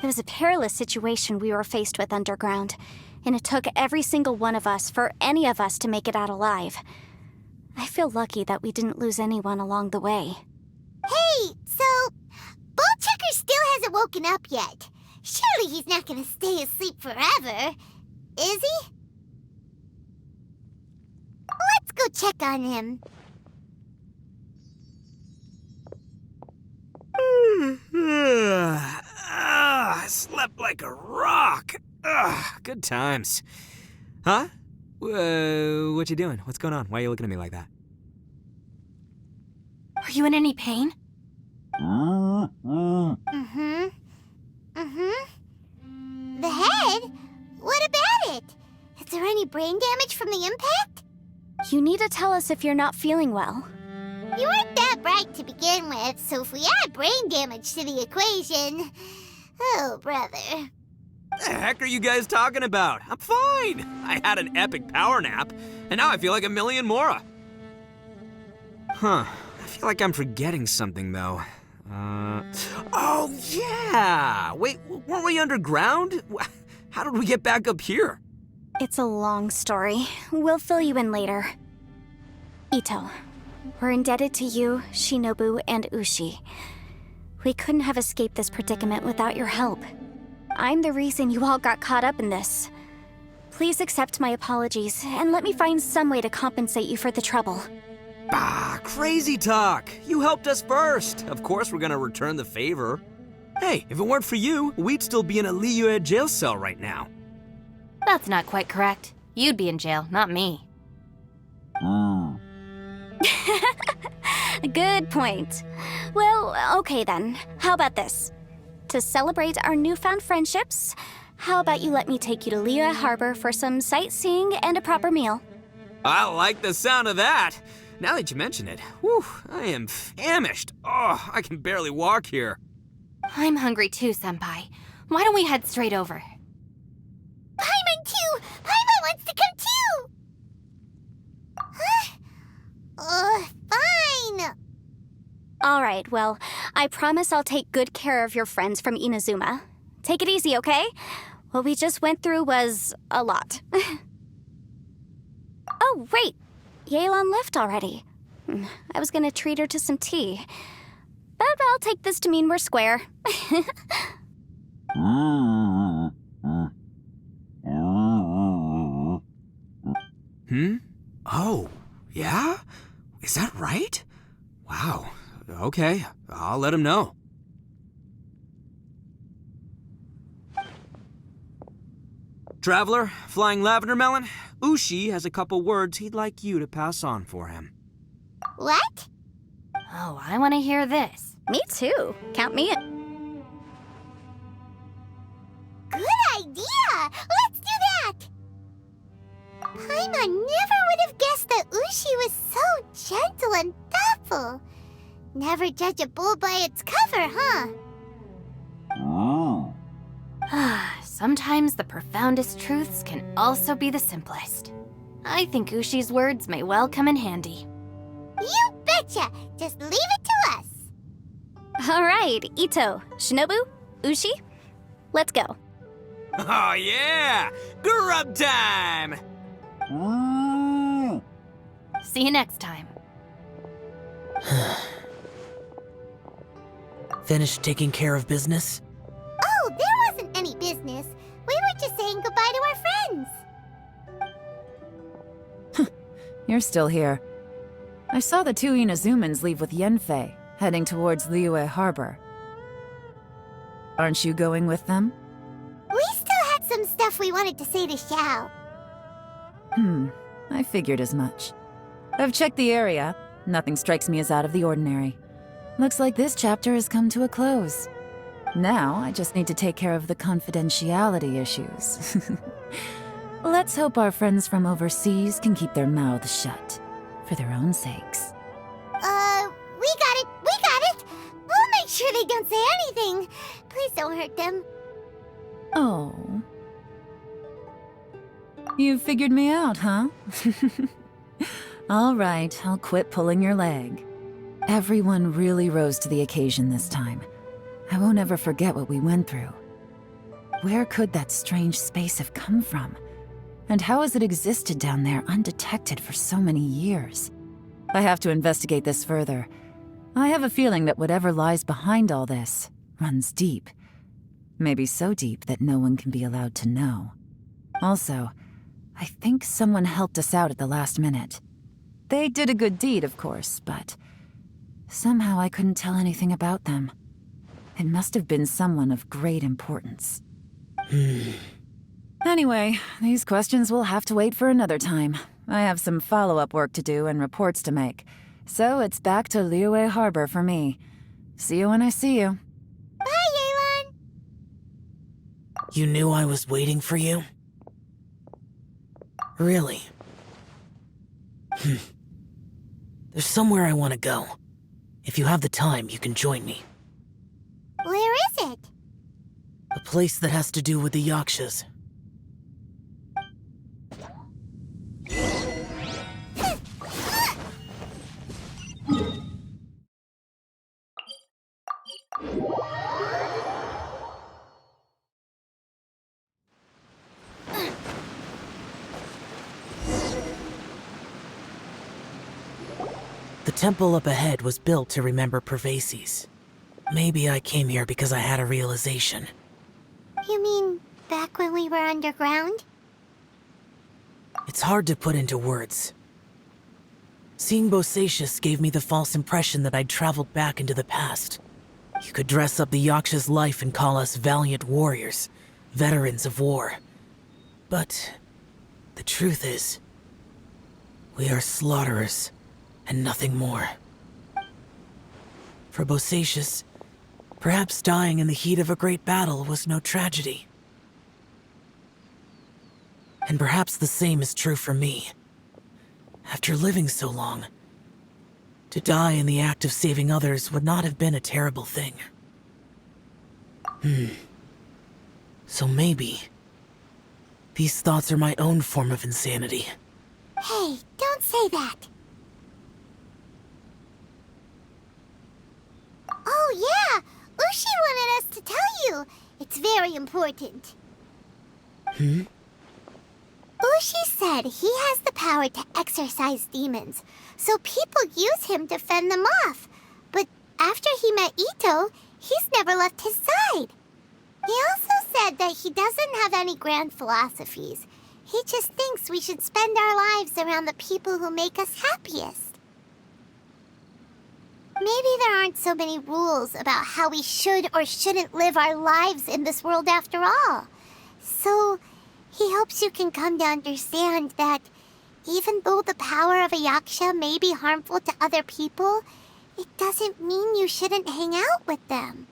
It was a perilous situation we were faced with underground, and it took every single one of us for any of us to make it out alive. I feel lucky that we didn't lose anyone along the way. Hey, so Ballchecker still hasn't woken up yet. Surely he's not gonna stay asleep forever, is he? Let's go check on him. I slept like a rock. Good times. Huh? What you doing? What's going on? Why are you looking at me like that? Are you in any pain? The head? What about it? Is there any brain damage from the impact? You need to tell us if you're not feeling well. You weren't that bright to begin with, so if we add brain damage to the equation... Oh, brother. The heck are you guys talking about? I'm fine. I had an epic power nap, and now I feel like a million more. Huh. I feel like I'm forgetting something, though. Oh, yeah! Wait, weren't we underground? How did we get back up here? It's a long story. We'll fill you in later. Ito, we're indebted to you, Shinobu, and Ushi. We couldn't have escaped this predicament without your help. I'm the reason you all got caught up in this. Please accept my apologies, and let me find some way to compensate you for the trouble. Bah, crazy talk. You helped us first. Of course we're gonna return the favor. Hey, if it weren't for you, we'd still be in a Liyue jail cell right now. That's not quite correct. You'd be in jail, not me. Good point. Well, okay then. How about this? To celebrate our newfound friendships, how about you let me take you to Liyue Harbor for some sightseeing and a proper meal? I like the sound of that. Now that you mention it, whew, I am famished. Oh, I can barely walk here. I'm hungry too, Senpai. Why don't we head straight over? Paimon too! Paimon wants to come too! Huh? Fine. Alright, well, I promise I'll take good care of your friends from Inazuma. Take it easy, okay? What we just went through was a lot. Oh, wait! Yelan left already. I was gonna treat her to some tea. But I'll take this to mean we're square. Oh, yeah? Is that right? Wow. Okay, I'll let him know. Traveler, Flying Lavender Melon, Ushi has a couple words he'd like you to pass on for him. What? Oh, I want to hear this. Me too. Count me in. Good idea! Let's do that! Paimon never would have guessed that Ushi was so gentle and thoughtful. Never judge a bull by its cover, huh? Sometimes the profoundest truths can also be the simplest. I think Ushi's words may well come in handy. You betcha! Just leave it to us! Alright, Ito, Shinobu, Ushi, let's go. Oh yeah! Grub time! See you next time. Finished taking care of business? Oh, there wasn't any business. We were just saying goodbye to our friends. You're still here. I saw the two Inazumans leave with Yanfei, heading towards Liyue Harbor. Aren't you going with them? We still had some stuff we wanted to say to Xiao. I figured as much. I've checked the area. Nothing strikes me as out of the ordinary. Looks like this chapter has come to a close. Now, I just need to take care of the confidentiality issues. Let's hope our friends from overseas can keep their mouths shut, for their own sakes. We got it! We'll make sure they don't say anything. Please don't hurt them. Oh. You figured me out, huh? All right, I'll quit pulling your leg. Everyone really rose to the occasion this time. I won't ever forget what we went through. Where could that strange space have come from? And how has it existed down there undetected for so many years? I have to investigate this further. I have a feeling that whatever lies behind all this runs deep. Maybe so deep that no one can be allowed to know. Also, I think someone helped us out at the last minute. They did a good deed, of course, but somehow I couldn't tell anything about them. It must have been someone of great importance. Anyway, these questions will have to wait for another time. I have some follow-up work to do and reports to make. So it's back to Liyue Harbor for me. See you when I see you. Bye, Yelan! You knew I was waiting for you? Really? There's somewhere I want to go. If you have the time, you can join me. Where is it? A place that has to do with the Yakshas. The temple up ahead was built to remember Pervases. Maybe I came here because I had a realization. You mean back when we were underground? It's hard to put into words. Seeing Bosacius gave me the false impression that I'd traveled back into the past. You could dress up the Yaksha's life and call us valiant warriors, veterans of war. But the truth is, we are slaughterers, and nothing more. For Bosacius, perhaps dying in the heat of a great battle was no tragedy. And perhaps the same is true for me. After living so long, to die in the act of saving others would not have been a terrible thing. So maybe these thoughts are my own form of insanity. Hey, don't say that. Oh yeah, Ushi wanted us to tell you. It's very important. Ushi said he has the power to exorcise demons, so people use him to fend them off. But after he met Ito, he's never left his side. He also said that he doesn't have any grand philosophies. He just thinks we should spend our lives around the people who make us happiest. Maybe there aren't so many rules about how we should or shouldn't live our lives in this world after all. So, he hopes you can come to understand that even though the power of a yaksha may be harmful to other people, it doesn't mean you shouldn't hang out with them.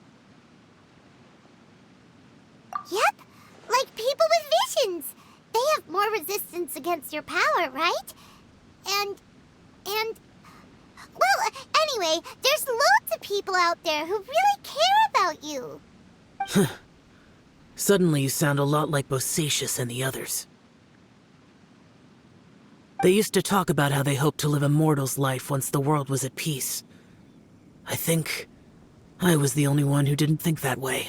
Yep, like people with visions. They have more resistance against your power, right? And... Well, anyway, there's loads of people out there who really care about you. Suddenly you sound a lot like Bosacius and the others. They used to talk about how they hoped to live a mortal's life once the world was at peace. I think I was the only one who didn't think that way.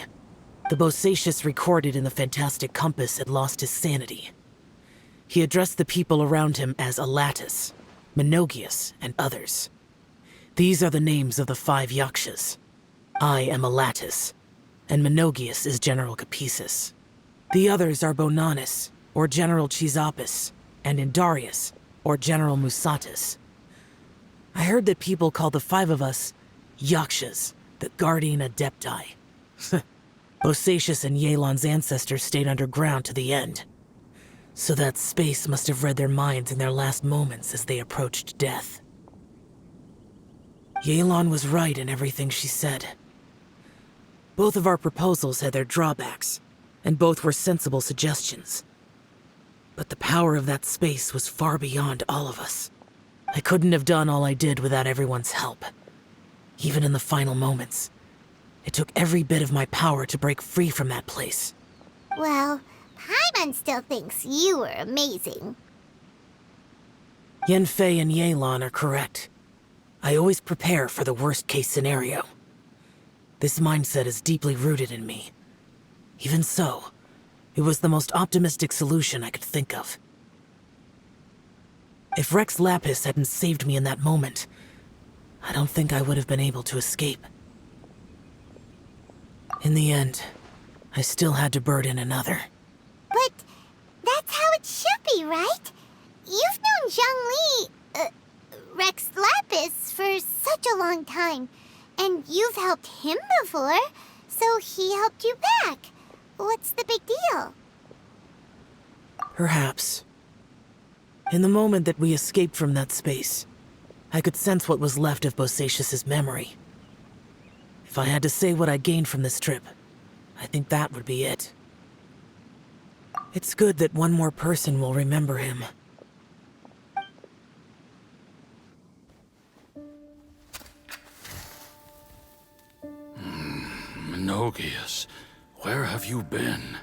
The Bosacius recorded in the Fantastic Compass had lost his sanity. He addressed the people around him as Alatus, Menogius, and others. These are the names of the 5 yakshas. I am Alatus, and Menogius is General Capisis. The others are Bonanis, or General Chizapis, and Indarius, or General Musatus. I heard that people call the 5 of us yakshas, the guardian adepti. Bosacius and Yelan's ancestors stayed underground to the end. So that space must have read their minds in their last moments as they approached death. Yelan was right in everything she said. Both of our proposals had their drawbacks, and both were sensible suggestions. But the power of that space was far beyond all of us. I couldn't have done all I did without everyone's help. Even in the final moments, it took every bit of my power to break free from that place. Well, Paimon still thinks you were amazing. Yanfei and Yelan are correct. I always prepare for the worst-case scenario. This mindset is deeply rooted in me. Even so, it was the most optimistic solution I could think of. If Rex Lapis hadn't saved me in that moment, I don't think I would have been able to escape. In the end, I still had to burden another. But that's how it should be, right? You've known Zhang Li, Rex Lapis, for such a long time. And you've helped him before, so he helped you back. What's the big deal? Perhaps. In the moment that we escaped from that space, I could sense what was left of Bosacius's memory. If I had to say what I gained from this trip, I think that would be it. It's good that one more person will remember him. Menogius, where have you been?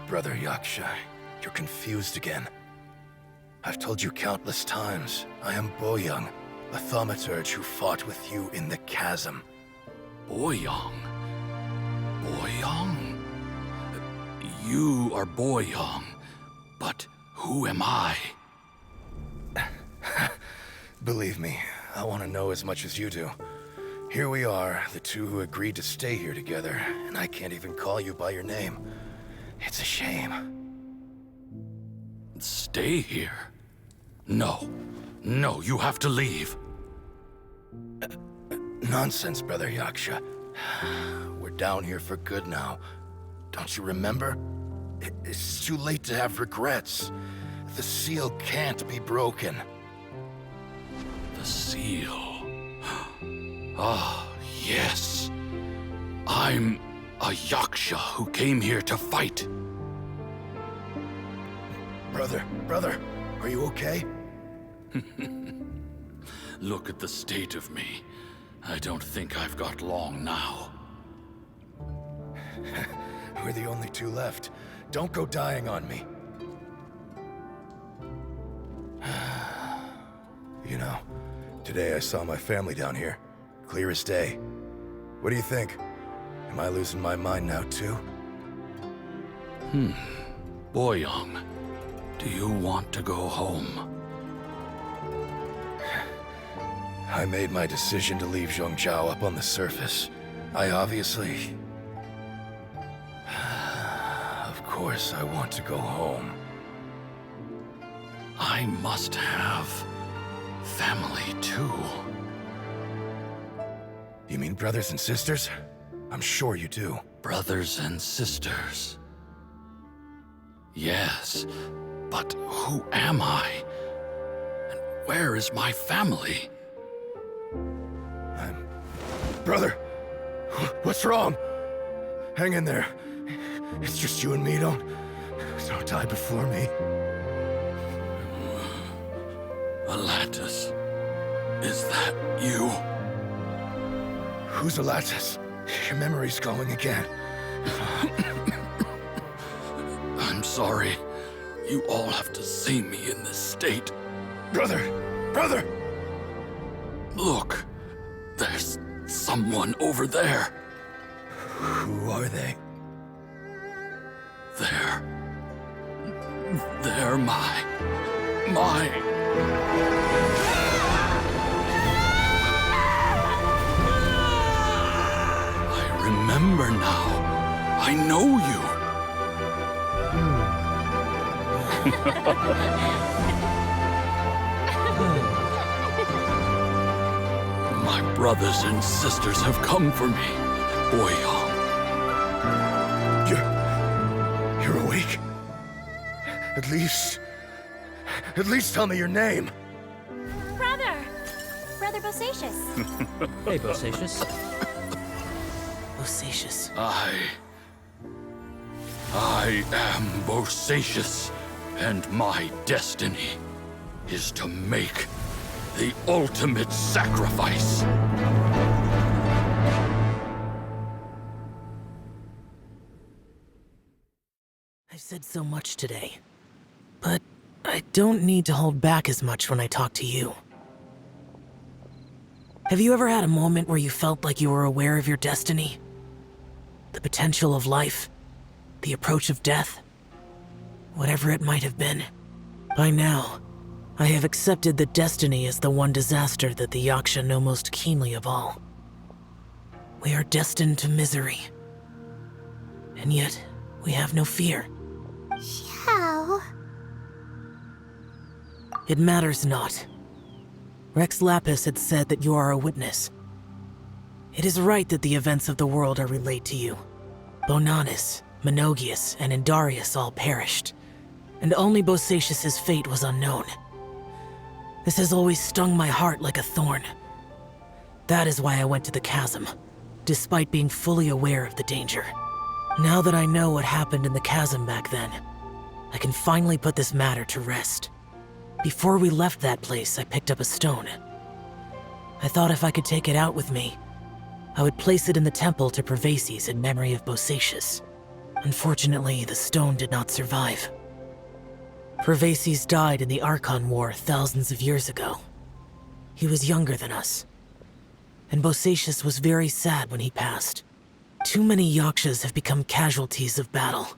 Brother Yaksha, you're confused again. I've told you countless times, I am Boyoung, a thaumaturge who fought with you in the chasm. Boyoung? Boyoung? You are Boyoung, but who am I? Believe me, I want to know as much as you do. Here we are, the two who agreed to stay here together, and I can't even call you by your name. It's a shame. Stay here? No. No, you have to leave. Nonsense, Brother Yaksha. We're down here for good now. Don't you remember? It's too late to have regrets. The seal can't be broken. The seal. Ah, yes. I'm a Yaksha who came here to fight. Brother, are you okay? Look at the state of me. I don't think I've got long now. We're the only two left. Don't go dying on me. You know, today I saw my family down here. Clear as day. What do you think? Am I losing my mind now too? Boyoung, do you want to go home? I made my decision to leave Zhongzhou up on the surface. I obviously... Of course I want to go home. I must have family too. You mean brothers and sisters? I'm sure you do. Brothers and sisters. Yes, but who am I? And where is my family? Brother! What's wrong? Hang in there. It's just you and me, don't die before me. Alatus, is that you? Who's Alatus? Your memory's going again. I'm sorry. You all have to see me in this state. Brother! Brother! Look, there's someone over there. Who are they? They're my... I remember now. I know you. My brothers and sisters have come for me, Boyoung. You're awake? At least tell me your name. Brother Bosacious. Hey, Bosacious. Bosacious. I am Bosacious, and my destiny is to make the ultimate sacrifice. I've said so much today, but I don't need to hold back as much when I talk to you. Have you ever had a moment where you felt like you were aware of your destiny? The potential of life? The approach of death? Whatever it might have been. By now, I have accepted that destiny is the one disaster that the Yaksha know most keenly of all. We are destined to misery. And yet, we have no fear. How? It matters not. Rex Lapis had said that you are a witness. It is right that the events of the world are relayed to you. Bonanis, Menogius, and Indarius all perished, and only Bosacius's fate was unknown. This has always stung my heart like a thorn. That is why I went to the chasm, despite being fully aware of the danger. Now that I know what happened in the chasm back then, I can finally put this matter to rest. Before we left that place, I picked up a stone. I thought if I could take it out with me, I would place it in the temple to Pervases in memory of Bosacius. Unfortunately, the stone did not survive. Pervases died in the Archon War thousands of years ago. He was younger than us, and Bosacius was very sad when he passed. Too many Yakshas have become casualties of battle.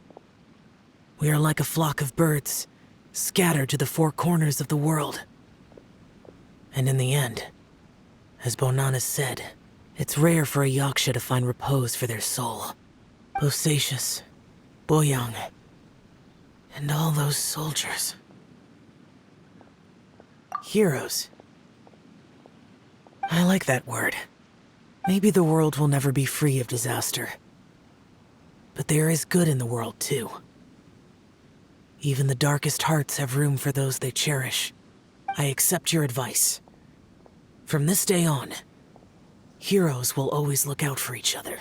We are like a flock of birds, scattered to the four corners of the world. And in the end, as Bonanis said, it's rare for a Yaksha to find repose for their soul. Bosacius, Boyoung, and all those soldiers. Heroes. I like that word. Maybe the world will never be free of disaster. But there is good in the world, too. Even the darkest hearts have room for those they cherish. I accept your advice. From this day on, heroes will always look out for each other.